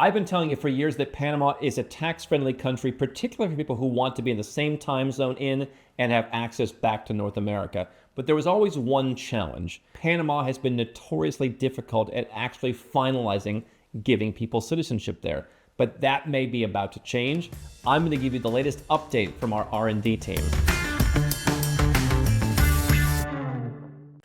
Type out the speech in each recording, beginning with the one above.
I've been telling you for years that Panama is a tax-friendly country, particularly for people who want to be in the same time zone in and have access back to North America. But there was always one challenge. Panama has been notoriously difficult at actually finalizing giving people citizenship there. But that may be about to change. I'm going to give you the latest update from our R&D team.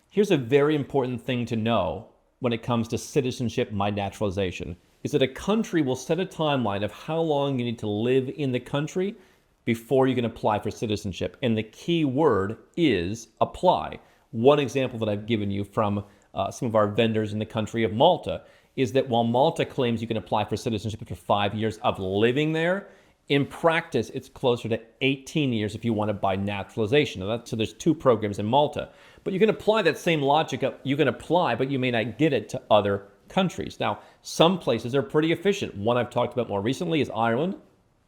Here's a very important thing to know when it comes to citizenship by naturalization, is that a country will set a timeline of how long you need to live in the country before you can apply for citizenship. And the key word is apply. One example that I've given you from some of our vendors in the country of Malta is that while Malta claims you can apply for citizenship after 5 years of living there, in practice, it's closer to 18 years if you want to by naturalization. So there's two programs in Malta. But you can apply that same logic. You can apply, but you may not get it to other countries. Now, some places are pretty efficient. One I've talked about more recently is Ireland.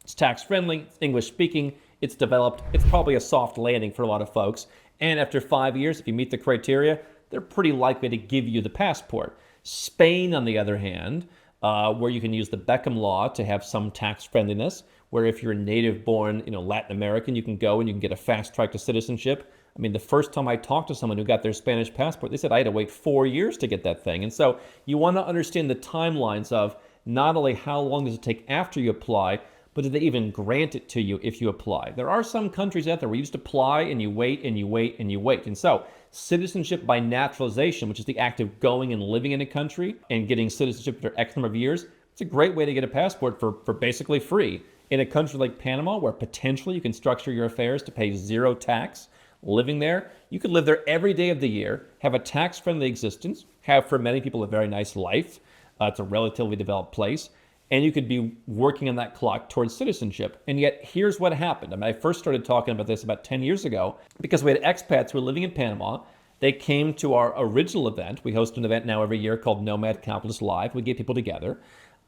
It's tax-friendly, it's English-speaking, it's developed. It's probably a soft landing for a lot of folks. And after 5 years, if you meet the criteria, they're pretty likely to give you the passport. Spain, on the other hand, where you can use the Beckham law to have some tax friendliness, where if you're a native-born, Latin American, you can go and you can get a fast track to citizenship. I mean, the first time I talked to someone who got their Spanish passport, they said I had to wait 4 years to get that thing. And so you want to understand the timelines of not only how long does it take after you apply, but do they even grant it to you if you apply? There are some countries out there where you just apply and you wait and you wait and you wait. And so citizenship by naturalization, which is the act of going and living in a country and getting citizenship after X number of years, it's a great way to get a passport for basically free. In a country like Panama, where potentially you can structure your affairs to pay zero tax, living there, you could live there every day of the year, have a tax-friendly existence, have for many people a very nice life. It's a relatively developed place. And you could be working on that clock towards citizenship. And yet, here's what happened. I mean, I first started talking about this about 10 years ago because we had expats who were living in Panama. They came to our original event. We host an event now every year called Nomad Capitalist Live. We get people together.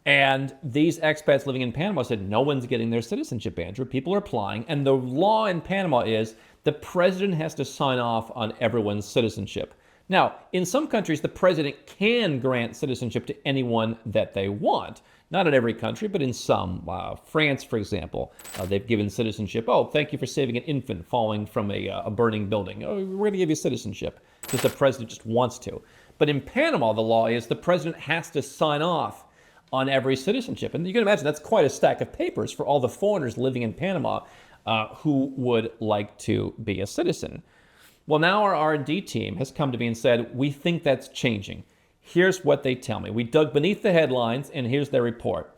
And these expats living in Panama said, no one's getting their citizenship, Andrew. People are applying. And the law in Panama is the president has to sign off on everyone's citizenship. Now, in some countries, the president can grant citizenship to anyone that they want. Not in every country, but in some. France, for example, they've given citizenship. Oh, thank you for saving an infant falling from a burning building. Oh, we're going to give you citizenship because the president just wants to. But in Panama, the law is the president has to sign off on every citizenship. And you can imagine that's quite a stack of papers for all the foreigners living in Panama who would like to be a citizen. Well, now our R&D team has come to me and said, we think that's changing. Here's what they tell me. We dug beneath the headlines, and here's their report.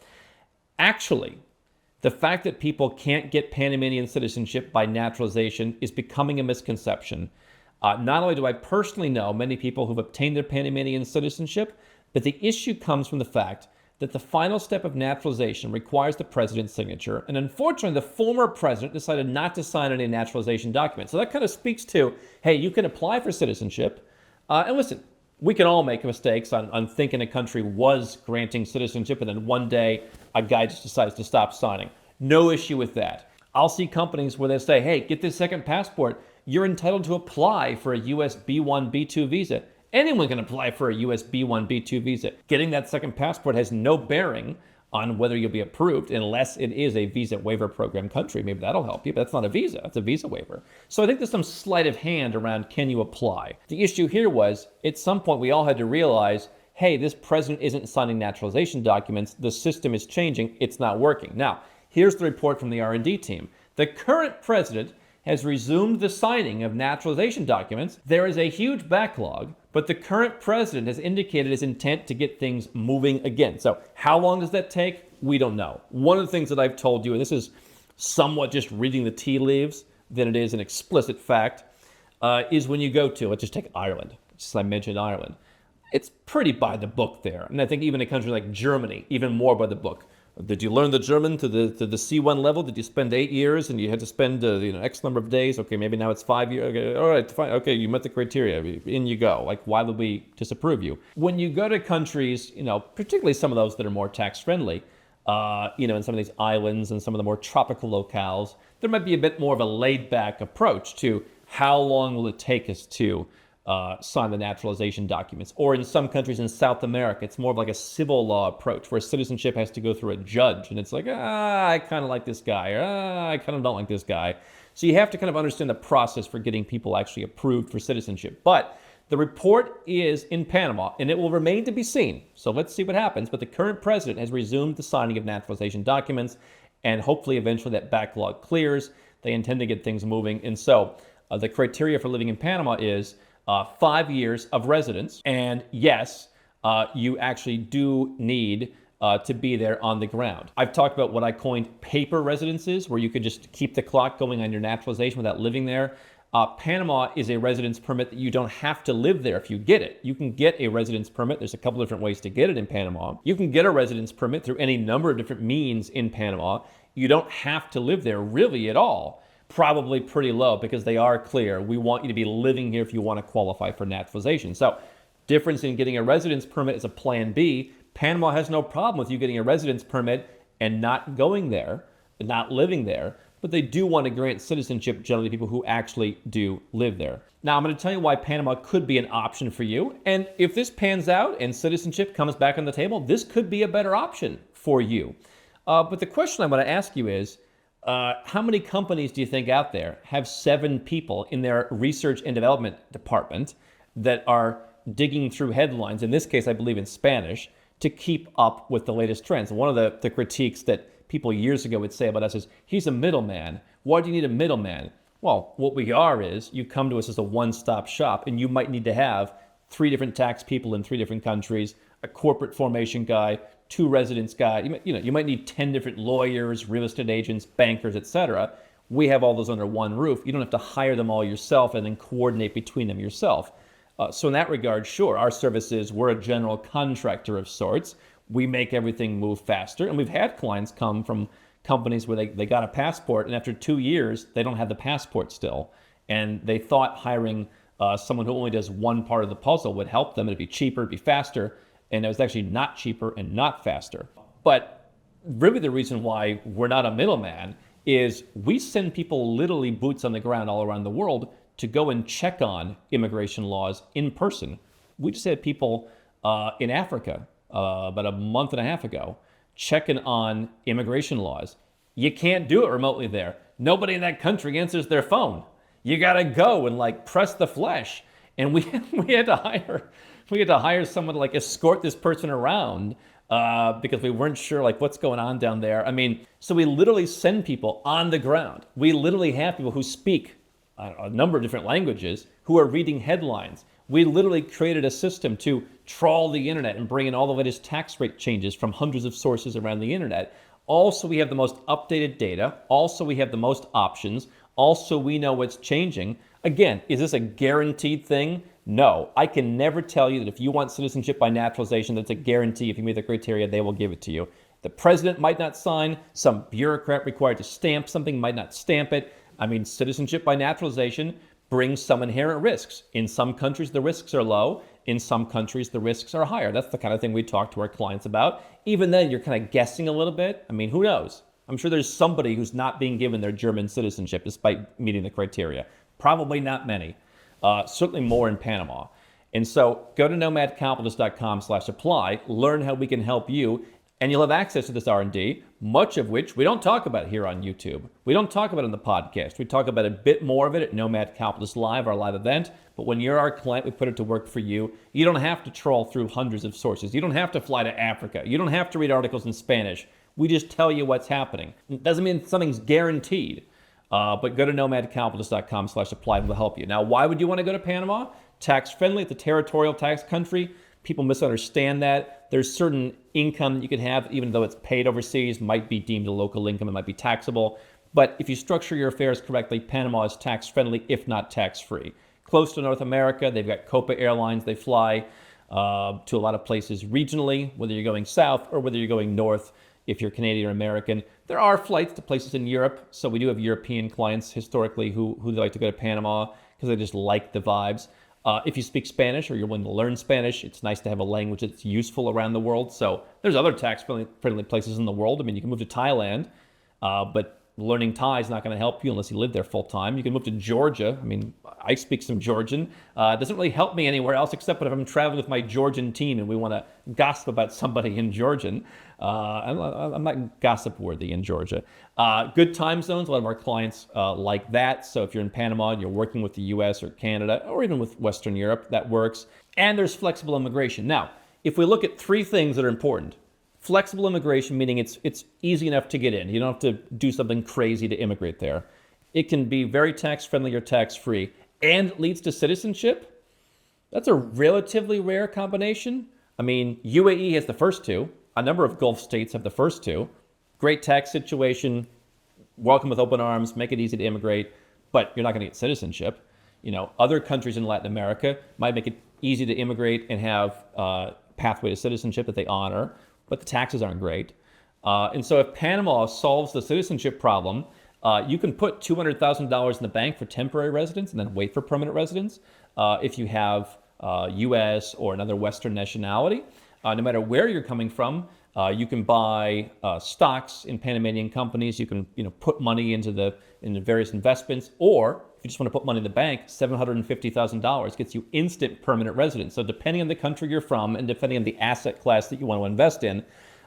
Actually, the fact that people can't get Panamanian citizenship by naturalization is becoming a misconception. Not only do I personally know many people who've obtained their Panamanian citizenship, but the issue comes from the fact that the final step of naturalization requires the president's signature. And unfortunately, the former president decided not to sign any naturalization documents. So that kind of speaks to, hey, you can apply for citizenship. And listen, we can all make mistakes on thinking a country was granting citizenship and then one day a guy just decides to stop signing. No issue with that. I'll see companies where they say, hey, get this second passport. You're entitled to apply for a US B1, B2 visa. Anyone can apply for a US B1, B2 visa. Getting that second passport has no bearing on whether you'll be approved unless it is a visa waiver program country. Maybe that'll help you, but that's not a visa. It's a visa waiver. So I think there's some sleight of hand around can you apply. The issue here was at some point we all had to realize, hey, this president isn't signing naturalization documents. The system is changing. It's not working. Now, here's the report from the R&D team. The current president has resumed the signing of naturalization documents. There is a huge backlog, but the current president has indicated his intent to get things moving again. So how long does that take? We don't know. One of the things that I've told you, and this is somewhat just reading the tea leaves than it is an explicit fact, is when you go to, let's just take Ireland, just I mentioned Ireland. It's pretty by the book there. And I think even a country like Germany, even more by the book. Did you learn the German to the C1 level? Did you spend 8 years and you had to spend X number of days? Okay, maybe now it's 5 years. Okay, all right, fine. Okay, you met the criteria. In you go. Like, why would we disapprove you? When you go to countries, particularly some of those that are more tax friendly, in some of these islands and some of the more tropical locales, there might be a bit more of a laid back approach to how long will it take us to sign the naturalization documents. Or in some countries in South America, it's more of like a civil law approach where citizenship has to go through a judge. And it's like, I kind of like this guy, or I kind of don't like this guy. So you have to kind of understand the process for getting people actually approved for citizenship. But the report is in Panama, and it will remain to be seen. So let's see what happens. But the current president has resumed the signing of naturalization documents, and hopefully eventually that backlog clears. They intend to get things moving. And so the criteria for living in Panama is 5 years of residence. And yes, you actually do need to be there on the ground. I've talked about what I coined paper residences, where you could just keep the clock going on your naturalization without living there. Panama is a residence permit that you don't have to live there if you get it. You can get a residence permit. There's a couple different ways to get it in Panama. You can get a residence permit through any number of different means in Panama. You don't have to live there really at all. Probably pretty low, because they are clear. We want you to be living here if you want to qualify for naturalization. So difference in getting a residence permit is a plan B. Panama has no problem with you getting a residence permit and not going there, not living there. But they do want to grant citizenship generally to people who actually do live there. Now, I'm going to tell you why Panama could be an option for you. And if this pans out and citizenship comes back on the table, this could be a better option for you. But the question I'm going to ask you is, how many companies do you think out there have 7 people in their research and development department that are digging through headlines, in this case, I believe in Spanish, to keep up with the latest trends? One of the critiques that people years ago would say about us is, he's a middleman. Why do you need a middleman? Well, what we are is, you come to us as a one-stop shop, and you might need to have 3 different tax people in 3 different countries, a corporate formation guy, 2 residence guys. You might need 10 different lawyers, real estate agents, bankers, etc. We have all those under one roof. You don't have to hire them all yourself and then coordinate between them yourself. So in that regard, sure, our services, we're a general contractor of sorts. We make everything move faster. And we've had clients come from companies where they got a passport, and after 2 years, they don't have the passport still. And they thought hiring someone who only does one part of the puzzle would help them. It'd be cheaper, it'd be faster. And it was actually not cheaper and not faster. But really the reason why we're not a middleman is we send people literally boots on the ground all around the world to go and check on immigration laws in person. We just had people in Africa about a month and a half ago checking on immigration laws. You can't do it remotely there. Nobody in that country answers their phone. You gotta go and press the flesh. And we had to hire someone to escort this person around because we weren't sure what's going on down there. I mean, so we literally send people on the ground. We literally have people who speak a number of different languages who are reading headlines. We literally created a system to trawl the internet and bring in all the latest tax rate changes from hundreds of sources around the internet. Also, we have the most updated data. Also, we have the most options. Also, we know what's changing. Again, is this a guaranteed thing? No. I can never tell you that if you want citizenship by naturalization, that's a guarantee. If you meet the criteria, they will give it to you. The president might not sign. Some bureaucrat required to stamp something might not stamp it. I mean, citizenship by naturalization brings some inherent risks. In some countries, the risks are low. In some countries, the risks are higher. That's the kind of thing we talk to our clients about. Even then, you're kind of guessing a little bit. I mean, who knows? I'm sure there's somebody who's not being given their German citizenship despite meeting the criteria. Probably not many. Certainly more in Panama. And so go to nomadcapitalist.com/apply, learn how we can help you, and you'll have access to this R&D, much of which we don't talk about here on YouTube. We don't talk about it on the podcast. We talk about a bit more of it at Nomad Capitalist Live, our live event. But when you're our client, we put it to work for you. You don't have to trawl through hundreds of sources. You don't have to fly to Africa. You don't have to read articles in Spanish. We just tell you what's happening. It doesn't mean something's guaranteed. But go to nomadcapitalist.com/apply and we'll help you. Now, why would you want to go to Panama? Tax friendly, it's a territorial tax country. People misunderstand that. There's certain income that you could have, even though it's paid overseas, might be deemed a local income, it might be taxable. But if you structure your affairs correctly, Panama is tax friendly, if not tax free. Close to North America, they've got Copa Airlines. They fly to a lot of places regionally, whether you're going south or whether you're going north. If you're Canadian or American, there are flights to places in Europe. So we do have European clients historically who like to go to Panama because they just like the vibes. If you speak Spanish or you're willing to learn Spanish, it's nice to have a language that's useful around the world. So there's other tax-friendly places in the world. I mean, you can move to Thailand, but learning Thai is not going to help you unless you live there full time. You can move to Georgia. I mean, I speak some Georgian. It doesn't really help me anywhere else except if I'm traveling with my Georgian team and we want to gossip about somebody in Georgian. I'm not gossip worthy in Georgia. Good time zones. A lot of our clients like that. So if you're in Panama and you're working with the US or Canada or even with Western Europe, that works. And there's flexible immigration. Now, if we look at three things that are important, flexible immigration, meaning it's easy enough to get in. You don't have to do something crazy to immigrate there. It can be very tax-friendly or tax-free, and it leads to citizenship. That's a relatively rare combination. I mean, UAE has the first two. A number of Gulf states have the first two. Great tax situation, welcome with open arms, make it easy to immigrate, but you're not going to get citizenship. You know, other countries in Latin America might make it easy to immigrate and have a pathway to citizenship that they honor, but the taxes aren't great. And so if Panama solves the citizenship problem, you can put $200,000 in the bank for temporary residence and then wait for permanent residence. If you have U.S. or another Western nationality, no matter where you're coming from, you can buy stocks in Panamanian companies. You can put money into various investments, or if you just want to put money in the bank, $750,000 gets you instant permanent residence. So depending on the country you're from and depending on the asset class that you want to invest in,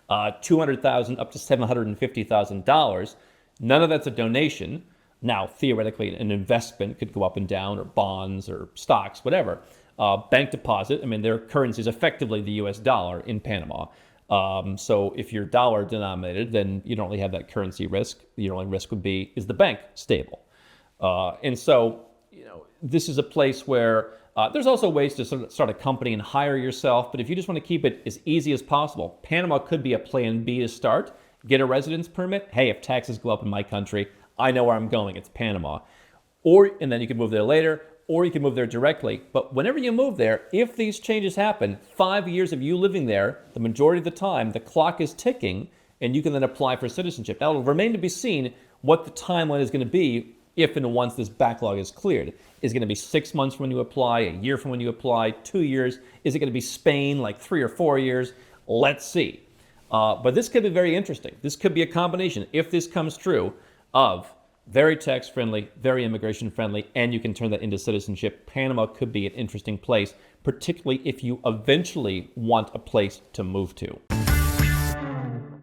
$200,000 up to $750,000. None of that's a donation. Now, theoretically, an investment could go up and down, or bonds, or stocks, whatever. Bank deposit, I mean, their currency is effectively the US dollar in Panama. So if you're dollar denominated, then you don't really have that currency risk. Your only risk would be, is the bank stable? And so, this is a place where there's also ways to sort of start a company and hire yourself. But if you just want to keep it as easy as possible, Panama could be a plan B to start. Get a residence permit. Hey, if taxes go up in my country, I know where I'm going. It's Panama. And then you can move there later, or you can move there directly. But whenever you move there, if these changes happen, 5 years of you living there, the majority of the time, the clock is ticking, and you can then apply for citizenship. Now, it'll remain to be seen what the timeline is going to be if and once this backlog is cleared. Is it going to be 6 months from when you apply, a year from when you apply, 2 years? Is it going to be Spain, like 3 or 4 years? Let's see. But this could be very interesting. This could be a combination, if this comes true, of very tax-friendly, very immigration-friendly, and you can turn that into citizenship. Panama could be an interesting place, particularly if you eventually want a place to move to.